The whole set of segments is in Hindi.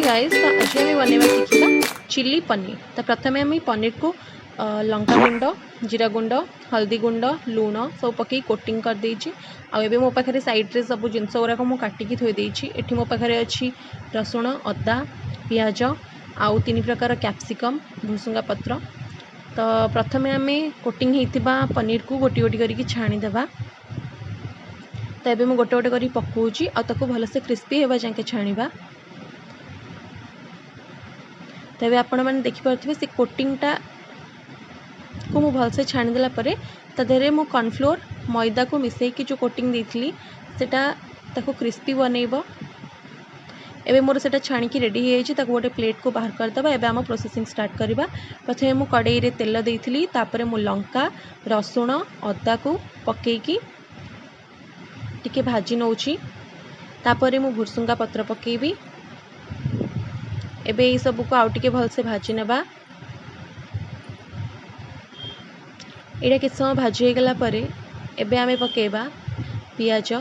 गाइस, तो आज आम बनवा शिखा चिली पनीर। तो प्रथम आम पनीर को लंका गुंड, जीरा गुंड, हल्दी गुंड, लुण सब पकई कोटिंग कर देछि। आबे मो पाखे साइड्रे सब जिनस गुराक मुझे काटिकी थोड़ी एठी मो पाखे अच्छी रसुण, अदा, पियाज आउ 3 प्रकार कैप्सिकम, भुसुंगा पत्र। तो प्रथम आम कोटिंग होता पनीर को गोटी गोटी करके छाणीदेवा। तो ये मुझे गोटे गोटे कर पकाऊँगी आको भलसे क्रिस्पी होगा जाके छाणीबा। तबे आपण मैंने देखिपे से कोटिंगटा को मु भलसे छाणीदेला तादेहरे मु कॉर्नफ्लोर मैदा को मिसईकी जो कोटिंग देती सेटा ताको क्रिस्पी बनइब। एबे मोर सेटा छाणीकी रेडी हो गोटे प्लेट को बाहर करदे। एबे आम प्रोसेसिंग स्टार्ट करवा। प्रथमे मु कड़ाई रे तेल देइथिली, तापरे मु लंका, रसुण, अदा को पकेकी टिके भाजी नौची। तापरे मु भुसुंगा पत्र पकेबी। एबे ये सब को आउ टिके भलसे भाजी नेबा। एटा किछ समय भाजी हो गला परे एबे आमे पकेबा पियाज,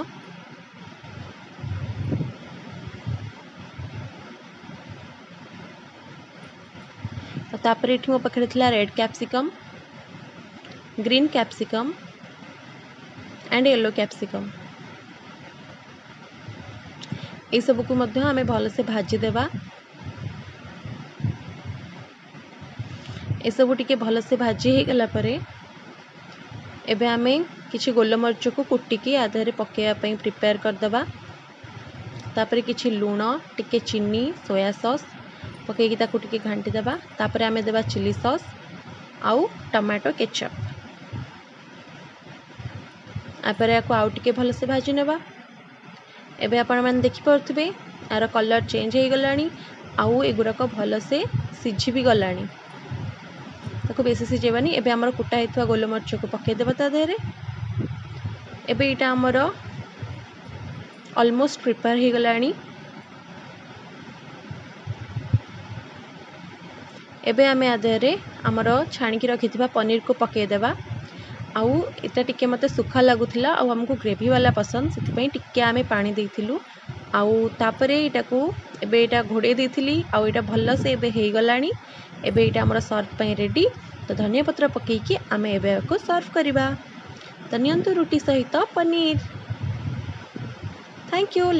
तापरे एठी मो पकड़े थिला red capsicum, green capsicum and yellow capsicum. ये सब को मध्य आमे भलसे भाजी देबा। एसबू टिके भलसे भाजी हो गला परे एबे आमे किछि गोलमरिच को कुटिकी आधारे पकेयापी प्रिपेयर करदबा। तापरे किछि लुण, टिके चीनी, सोया सॉस पकेकी ताकू टिके घांटी देबा। तापरे आमे देबा चिली सॉस आउ टमाटो केचप। आपर याको आउ टिके भलसे भाजी नेबा। एबे आपण माने देखि परथबे यार कलर चेंज हो गलानी आउ एगुराक भलसे सिझी भी गलानी। ताको बेसी सिझेबानी। एबे हमर कुटा हेतुआ गोलमरिच को पके देबा ता देहरे। एबे इटा हमर ऑलमोस्ट प्रिपेयर हो गलानी। एबे आमे आदेहरे हमर छाणीकी रखिथिबा पनीर को पके देबा। आउ एटा टिके मते सुखा लागुथिला आउ हमको ग्रेवी वाला पसंद सेति टिके आमे पानी देइथिलु। आउ तापरे एटा को एबे एटा घोड़े देइथिली आउ एटा भल्ल से एबे हेइ गलानी। एबे एटा हमर सर्व पई रेडी। तो धनिया पत्र पकेकी आमे एबे को सर्व करिबा। धनियंतु रोटी सहित पनीर। Thank you.